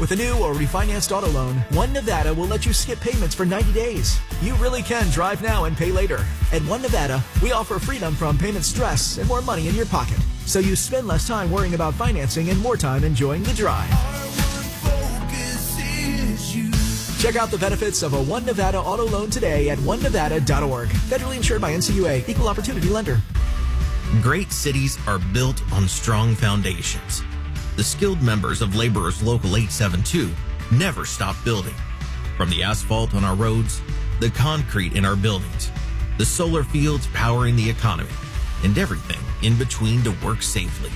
With a new or refinanced auto loan, One Nevada will let you skip payments for 90 days. You really can drive now and pay later. At One Nevada, we offer freedom from payment stress and more money in your pocket. So you spend less time worrying about financing and more time enjoying the drive. Check out the benefits of a One Nevada auto loan today at onenevada.org. Federally insured by NCUA, Equal Opportunity Lender. Great cities are built on strong foundations. The skilled members of Laborers Local 872 never stop building. From the asphalt on our roads, the concrete in our buildings, the solar fields powering the economy, and everything in between to work safely.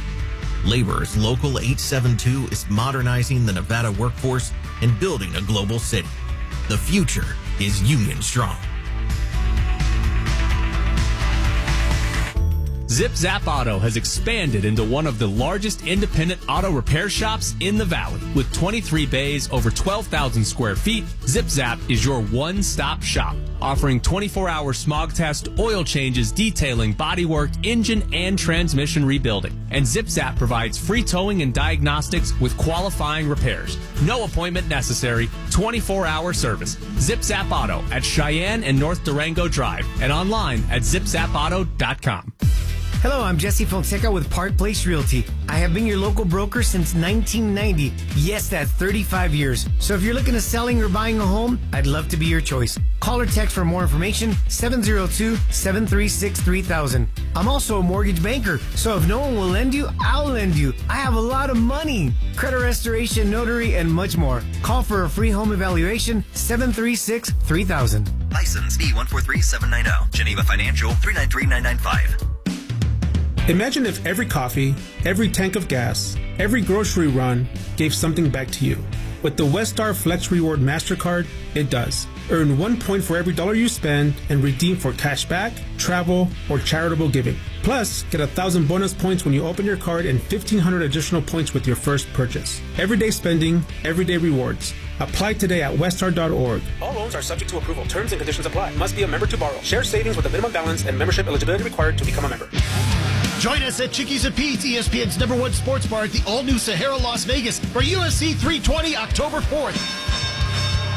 Laborers Local 872 is modernizing the Nevada workforce and building a global city. The future is Union Strong. Zip Zap Auto has expanded into one of the largest independent auto repair shops in the valley. With 23 bays, over 12,000 square feet, Zip Zap is your one-stop shop, offering 24-hour smog test, oil changes, detailing, bodywork, engine, and transmission rebuilding. And Zip Zap provides free towing and diagnostics with qualifying repairs. No appointment necessary, 24-hour service. Zip Zap Auto at Cheyenne and North Durango Drive and online at zipzapauto.com. Hello, I'm Jesse Fonseca with Park Place Realty. I have been your local broker since 1990. Yes, that's 35 years. So if you're looking at selling or buying a home, I'd love to be your choice. Call or text for more information, 702-736-3000. I'm also a mortgage banker, so if no one will lend you, I'll lend you. I have a lot of money. Credit restoration, notary, and much more. Call for a free home evaluation, 736-3000. License B143790. Geneva Financial 393995. Imagine if every coffee, every tank of gas, every grocery run gave something back to you. With the Westar Flex Reward MasterCard, it does. Earn 1 point for every dollar you spend and redeem for cash back, travel, or charitable giving. Plus, get 1,000 bonus points when you open your card and 1,500 additional points with your first purchase. Everyday spending, everyday rewards. Apply today at westar.org. All loans are subject to approval. Terms and conditions apply. Must be a member to borrow. Share savings with a minimum balance and membership eligibility required to become a member. Join us at Chickies and Pete's, ESPN's #1 sports bar at the all-new Sahara, Las Vegas for UFC 320 October 4th.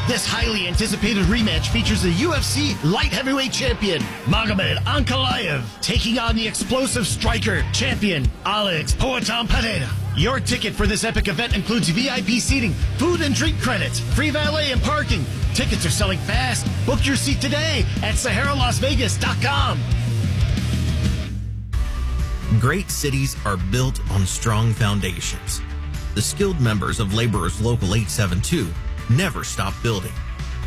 This highly anticipated rematch features the UFC light heavyweight champion, Magomed Ankalaev, taking on the explosive striker champion, Alex Poatan Pereira. Your ticket for this epic event includes VIP seating, food and drink credits, free valet and parking. Tickets are selling fast. Book your seat today at SaharaLasVegas.com. Great cities are built on strong foundations. The skilled members of Laborers Local 872 never stop building.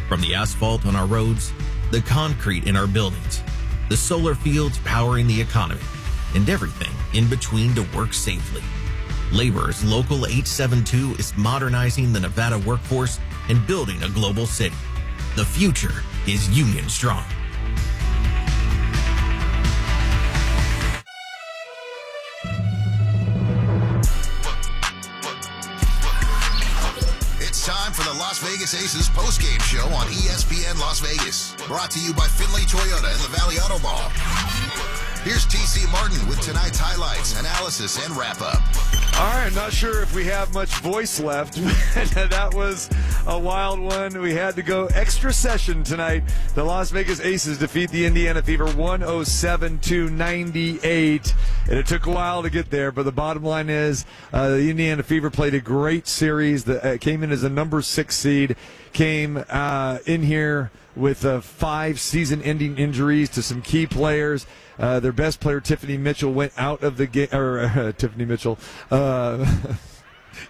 From the asphalt on our roads, the concrete in our buildings, the solar fields powering the economy, and everything in between to work safely. Laborers Local 872 is modernizing the Nevada workforce and building a global city. The future is Union Strong. Time for the Las Vegas Aces postgame show on ESPN Las Vegas. Brought to you by Finley Toyota and the Valley Auto Mall. Here's TC Martin with tonight's highlights, analysis, and wrap-up. All right, not sure if we have much voice left. That was a wild one. We had to go extra session tonight. The Las Vegas Aces defeat the Indiana Fever 107-98. And it took a while to get there, but the bottom line is the Indiana Fever played a great series. That came in as a number 6 seed, came in here with 5 season-ending injuries to some key players. Their best player, Tiffany Mitchell, went out of the game.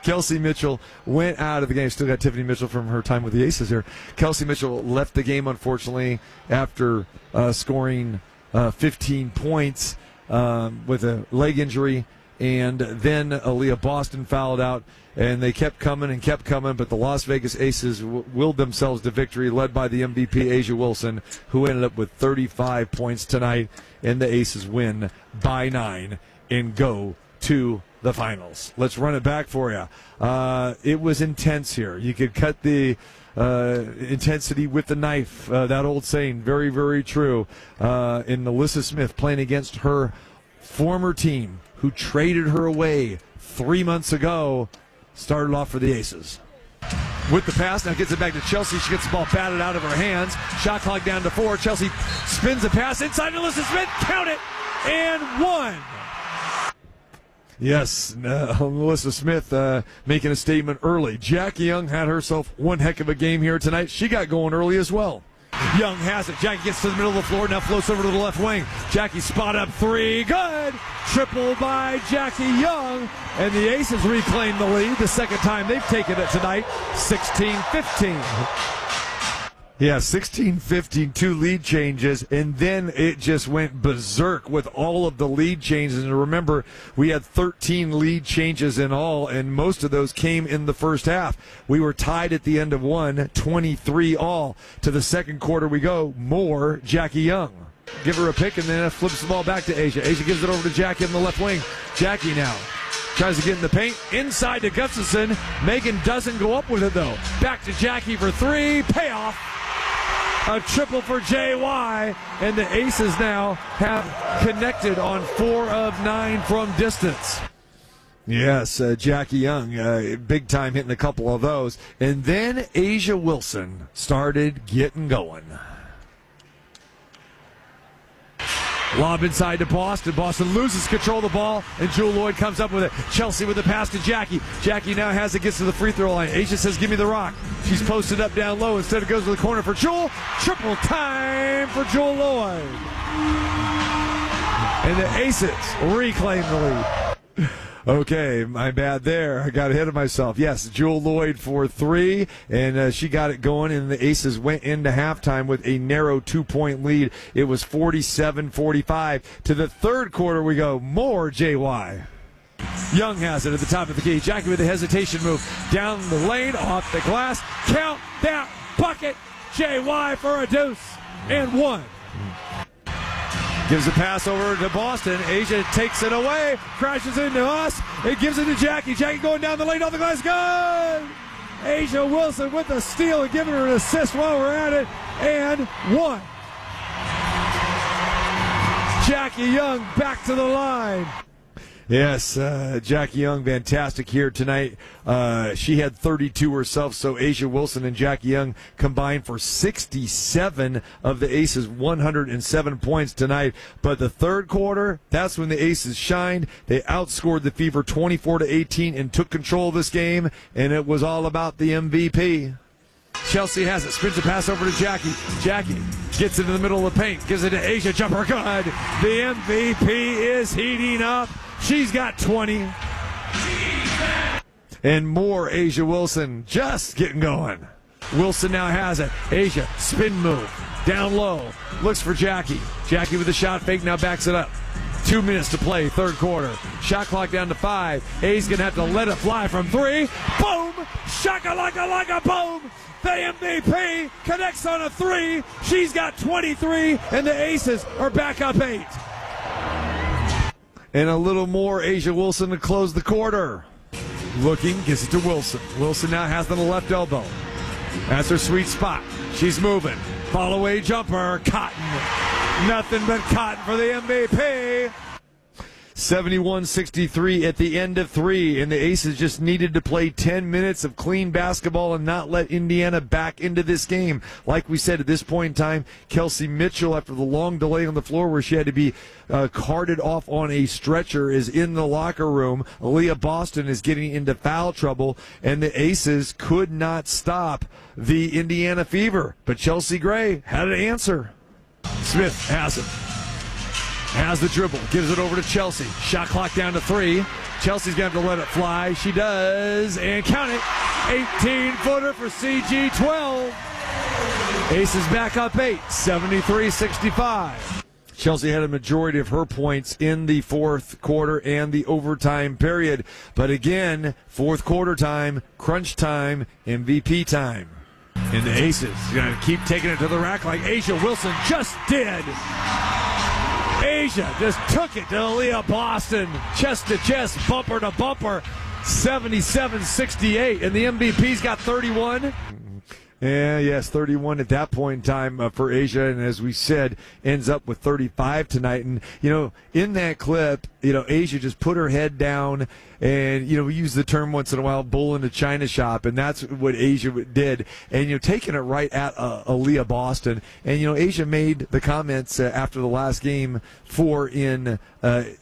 Kelsey Mitchell went out of the game. Still got Tiffany Mitchell from her time with the Aces here. Kelsey Mitchell left the game, unfortunately, after scoring 15 points with a leg injury. And then Aaliyah Boston fouled out, and they kept coming, but the Las Vegas Aces willed themselves to victory, led by the MVP, A'ja Wilson, who ended up with 35 points tonight, and the Aces win by 9 and go to the finals. Let's run it back for you. It was intense here. You could cut the intensity with the knife, that old saying, very, very true. And Alyssa Smith playing against her former team, who traded her away 3 months ago, started off for the Aces. with the pass. Now gets it back to Chelsea. She gets the ball batted out of her hands. Shot clock down to 4. Chelsea spins the pass inside to Alyssa Smith. Count it. And 1. Yes, Melissa Smith making a statement early. Jackie Young had herself one heck of a game here tonight. She got going early as well. Young has it. Jackie gets to the middle of the floor, now floats over to the left wing. Jackie spot up 3. Good! Triple by Jackie Young. And the Aces reclaim the lead. The second time they've taken it tonight. 16-15. Yeah, 16-15, 2 lead changes, and then it just went berserk with all of the lead changes. And remember, we had 13 lead changes in all, and most of those came in the first half. We were tied at the end of 1, 23 all. To the second quarter we go. More Jackie Young. Give her a pick, and then flips the ball back to Asia. Asia gives it over to Jackie on the left wing. Jackie now tries to get in the paint. Inside to Gustafson. Megan doesn't go up with it, though. Back to Jackie for 3. Payoff. A triple for JY, and the Aces now have connected on 4 of 9 from distance. Yes, Jackie Young, big time hitting a couple of those. And then Asia Wilson started getting going. Lob inside to Boston. Boston loses control of the ball, and Jewel Lloyd comes up with it. Chelsea with the pass to Jackie. Jackie now has it, gets to the free throw line. Asia says, give me the rock. She's posted up down low. Instead, it goes to the corner for Jewel. Triple time for Jewel Lloyd. And the Aces reclaim the lead. Okay, my bad there. I got ahead of myself. Yes, Jewel Lloyd for 3, and she got it going, and the Aces went into halftime with a narrow 2-point lead. It was 47-45. To the third quarter we go. More JY. Young has it at the top of the key. Jackie with the hesitation move. Down the lane, off the glass. Count that bucket. JY for a deuce. And 1. Gives a pass over to Boston. Asia takes it away. Crashes into us. It gives it to Jackie. Jackie going down the lane, off the glass. Good! Asia Wilson with the steal and giving her an assist while we're at it. And 1. Jackie Young back to the line. Yes, Jackie Young, fantastic here tonight. She had 32 herself, so Asia Wilson and Jackie Young combined for 67 of the Aces' 107 points tonight. But the third quarter, that's when the Aces shined. They outscored the Fever 24-18 and took control of this game, and it was all about the MVP. Chelsea has it, spins a pass over to Jackie. Jackie gets it in the middle of the paint, gives it to Asia, jumper good. The MVP is heating up. She's got 20. And more Asia Wilson just getting going. Wilson now has it. Asia, spin move. Down low. Looks for Jackie. Jackie with the shot fake, now backs it up. 2 minutes to play, third quarter. Shot clock down to 5. A's going to have to let it fly from 3. Boom! Shaka-laka-laka boom! The MVP connects on a 3. She's got 23, and the Aces are back up 8. And a little more Asia Wilson to close the quarter. Looking, gives it to Wilson. Wilson now has it on the left elbow. That's her sweet spot. She's moving. Fall away jumper. Cotton. Nothing but cotton for the MVP. 71-63 at the end of 3, and the Aces just needed to play 10 minutes of clean basketball and not let Indiana back into this game. Like we said, at this point in time, Kelsey Mitchell, after the long delay on the floor where she had to be carted off on a stretcher, is in the locker room. Aaliyah Boston is getting into foul trouble, and the Aces could not stop the Indiana Fever. But Chelsea Gray had an answer. Smith has it. Has the dribble, gives it over to Chelsea. Shot clock down to 3. Chelsea's going to have to let it fly. She does, and count it. 18-footer for CG12. Aces back up 8, 73-65. Chelsea had a majority of her points in the fourth quarter and the overtime period. But again, fourth quarter time, crunch time, MVP time. And the Aces going to keep taking it to the rack like Asia Wilson just did. Asia just took it to Aaliyah Boston, chest to chest, bumper to bumper, 77-68, and the MVP's got 31. Yeah, yes, 31 at that point in time for Asia, and as we said, ends up with 35 tonight. And, in that clip, Asia just put her head down, and, we use the term once in a while, bull in a china shop, and that's what Asia did. And, taking it right at Aaliyah Boston. And, Asia made the comments after the last game in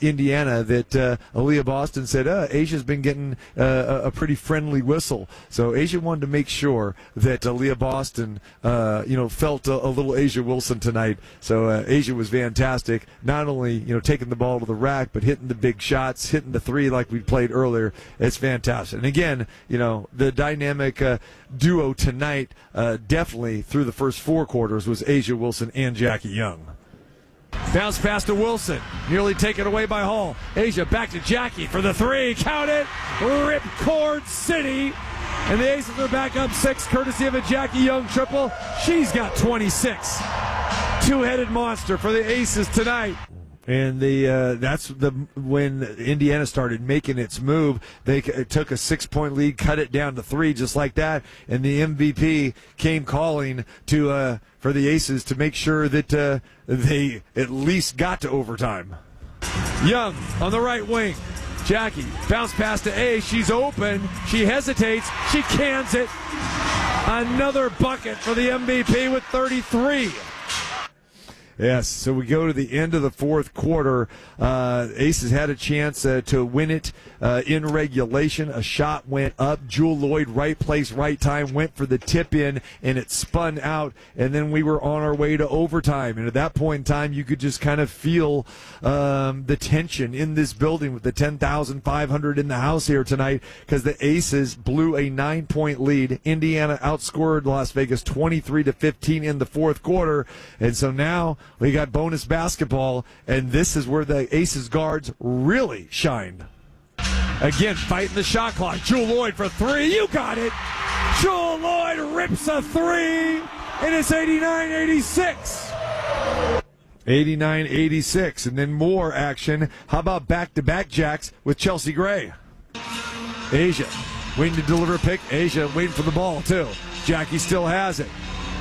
Indiana that Aaliyah Boston said, Asia's been getting a pretty friendly whistle. So Asia wanted to make sure that Aaliyah Boston, felt a little Asia Wilson tonight. So Asia was fantastic, not only, taking the ball to the rack, but hitting the big shots, hitting the three like we played earlier. It's fantastic. And again, the dynamic duo tonight, definitely through the first 4 quarters, was Asia Wilson and Jackie Young. Bounce pass to Wilson, nearly taken away by Hall. Asia back to Jackie for the 3. Count it. Ripcord City. And the Aces are back up 6, courtesy of a Jackie Young triple. She's got 26. Two-headed monster for the Aces tonight. And that's when Indiana started making its move. They took a 6-point lead, cut it down to 3, just like that. And the MVP came calling for the Aces to make sure that they at least got to overtime. Young on the right wing. Jackie, bounce pass to A. She's open. She hesitates. She cans it. Another bucket for the MVP with 33. Yes, so we go to the end of the 4th quarter. Aces had a chance to win it in regulation. A shot went up. Jewel Lloyd, right place, right time, went for the tip-in, and it spun out. And then we were on our way to overtime. And at that point in time, you could just kind of feel the tension in this building with the 10,500 in the house here tonight, because the Aces blew a 9-point lead. Indiana outscored Las Vegas 23-15 in the 4th quarter. And so now we got bonus basketball, and this is where the Aces guards really shined. Again, fighting the shot clock. Jewel Lloyd for 3. You got it. Jewel Lloyd rips a 3, and it's 89-86. 89-86, and then more action. How about back-to-back jacks with Chelsea Gray? Asia waiting to deliver a pick. Asia waiting for the ball, too. Jackie still has it.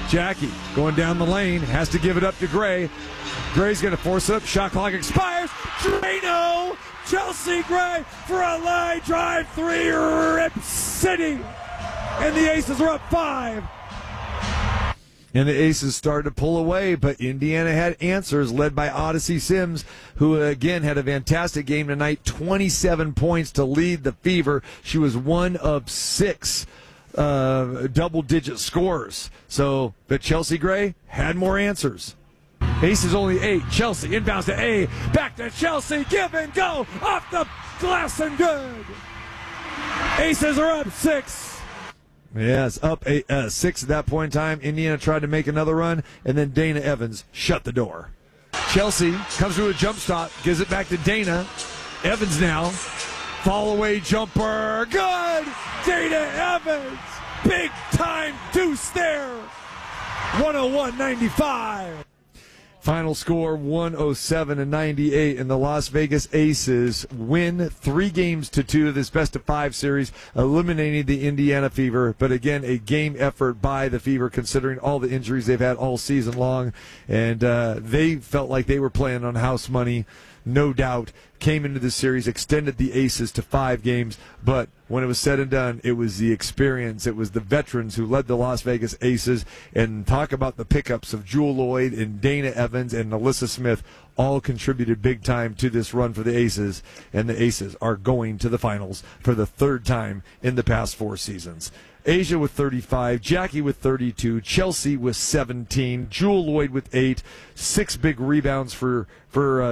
Jackie going down the lane, has to give it up to Gray. Gray's going to force it up. Shot clock expires. Drano! Chelsea Gray for a line drive 3. Rip City! And the Aces are up 5. And the Aces started to pull away, but Indiana had answers, led by Odyssey Sims, who again had a fantastic game tonight. 27 points to lead the Fever. She was 1 of 6 double-digit scores. So, but Chelsea Gray had more answers. Aces only 8. Chelsea inbounds to A. Back to Chelsea. Give and go. Off the glass and good. Aces are up 6. Yes, up 6 at that point in time. Indiana tried to make another run, and then Dana Evans shut the door. Chelsea comes to a jump stop, gives it back to Dana. Evans now. Fall away jumper. Good! Dana Evans. Big time deuce there. 101-95. Final score 107-98, and the Las Vegas Aces win 3-2 this best-of-5 series, eliminating the Indiana Fever. But again, a game effort by the Fever, considering all the injuries they've had all season long, and they felt like they were playing on house money. No doubt, came into the series, extended the Aces to 5 games, but when it was said and done, it was the experience, it was the veterans who led the Las Vegas Aces, and talk about the pickups of Jewel Lloyd and Dana Evans and Alyssa Smith, all contributed big time to this run for the Aces, and the Aces are going to the finals for the 3rd time in the past 4 seasons. Asia with 35, Jackie with 32, Chelsea with 17, Jewel Lloyd with 8, 6 big rebounds for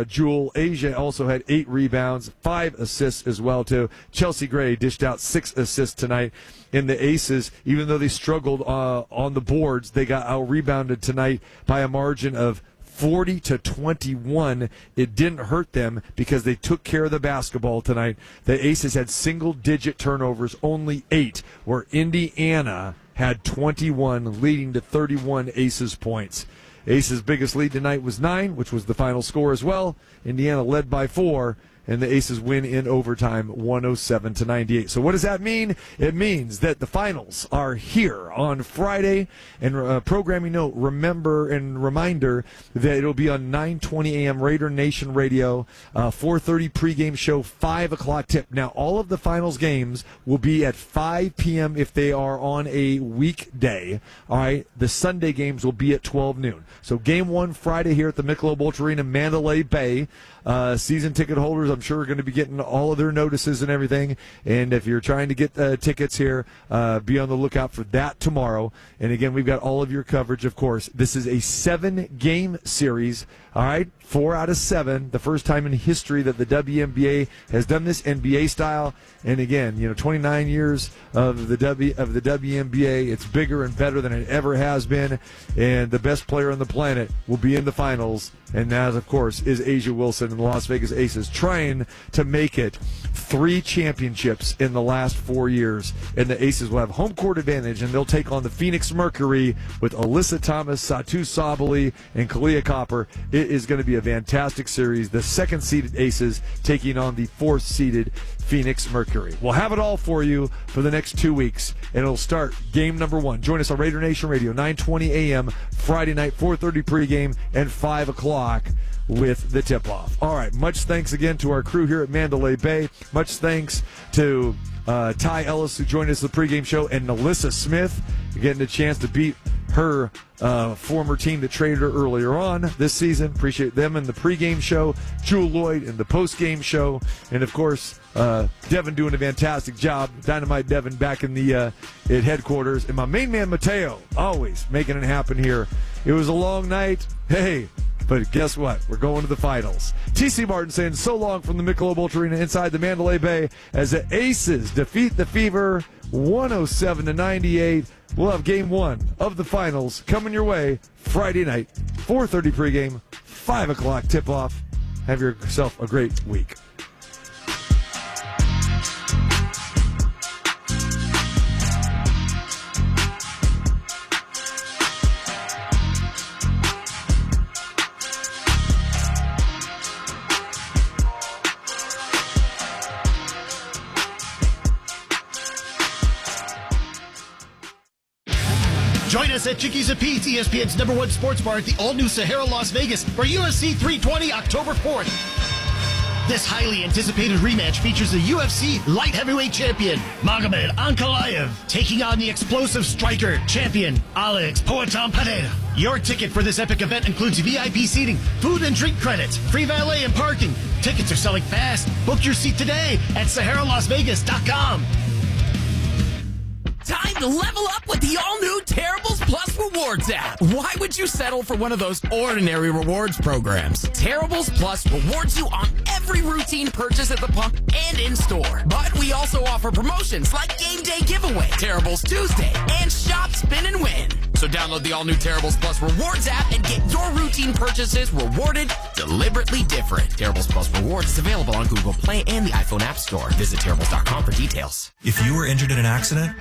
Jewel. Asia also had 8 rebounds, 5 assists as well too. Chelsea Gray dished out 6 assists tonight. In the Aces, even though they struggled on the boards, they got out-rebounded tonight by a margin of 40-21. It didn't hurt them because they took care of the basketball tonight. The Aces had single-digit turnovers, only 8, where Indiana had 21, leading to 31 Aces points. Aces' biggest lead tonight was 9, which was the final score as well. Indiana led by 4. and the Aces win in overtime 107-98. So what does that mean? It means that the finals are here on Friday. And programming note, remember and reminder that it'll be on 9:20 a.m. Raider Nation Radio, 4:30 pregame show, 5 o'clock tip. Now, all of the finals games will be at 5 p.m. if they are on a weekday. All right, the Sunday games will be at 12 noon. So game 1 Friday here at the Michelob Ultra Arena, Mandalay Bay. Season ticket holders, I'm sure, are going to be getting all of their notices and everything. And if you're trying to get tickets here, be on the lookout for that tomorrow. And again, we've got all of your coverage, of course. This is a 7-game series. All right, 4 out of 7. The first time in history that the WNBA has done this NBA style. And again, 29 years of the WNBA. It's bigger and better than it ever has been. And the best player on the planet will be in the finals. And that, of course, is A'ja Wilson and the Las Vegas Aces, trying to make it 3 championships in the last 4 years. And the Aces will have home court advantage, and they'll take on the Phoenix Mercury with Alyssa Thomas, Satu Sabally, and Kalia Copper. It is going to be a fantastic series. The 2nd-seeded Aces taking on the 4th-seeded Phoenix Mercury. We'll have it all for you for the next 2 weeks, and it'll start game number 1. Join us on Raider Nation Radio, 9:20 a.m. Friday night, 4:30 pregame, and 5 o'clock with the tip-off. All right, much thanks again to our crew here at Mandalay Bay. Much thanks to Ty Ellis, who joined us at the pregame show, and Alyssa Smith, getting a chance to beat her former team that traded her earlier on this season. Appreciate them in the pregame show, Jewel Lloyd in the postgame show, and of course, Devin doing a fantastic job. Dynamite Devin back in the at headquarters, and my main man Mateo always making it happen here. It was a long night. Hey, but guess what? We're going to the finals. TC Martin saying so long from the Michelob Ultra Arena inside the Mandalay Bay as the Aces defeat the Fever 107-98. We'll have game 1 of the finals coming your way Friday night, 4:30 pregame, 5 o'clock tip-off. Have yourself a great week. Join us at Chickies and Pete's, ESPN's #1 sports bar at the all-new Sahara Las Vegas for UFC 320 October 4th. This highly anticipated rematch features the UFC light heavyweight champion, Magomed Ankalaev, taking on the explosive striker champion, Alex Poatan Pereira. Your ticket for this epic event includes VIP seating, food and drink credits, free valet and parking. Tickets are selling fast. Book your seat today at SaharaLasVegas.com. Time to level up with the all-new Terribles Plus Rewards app. Why would you settle for one of those ordinary rewards programs? Terribles Plus rewards you on every routine purchase at the pump and in-store. But we also offer promotions like Game Day Giveaway, Terribles Tuesday, and Shop, Spin, and Win. So download the all-new Terribles Plus Rewards app and get your routine purchases rewarded deliberately different. Terribles Plus Rewards is available on Google Play and the iPhone App Store. Visit Terribles.com for details. If you were injured in an accident,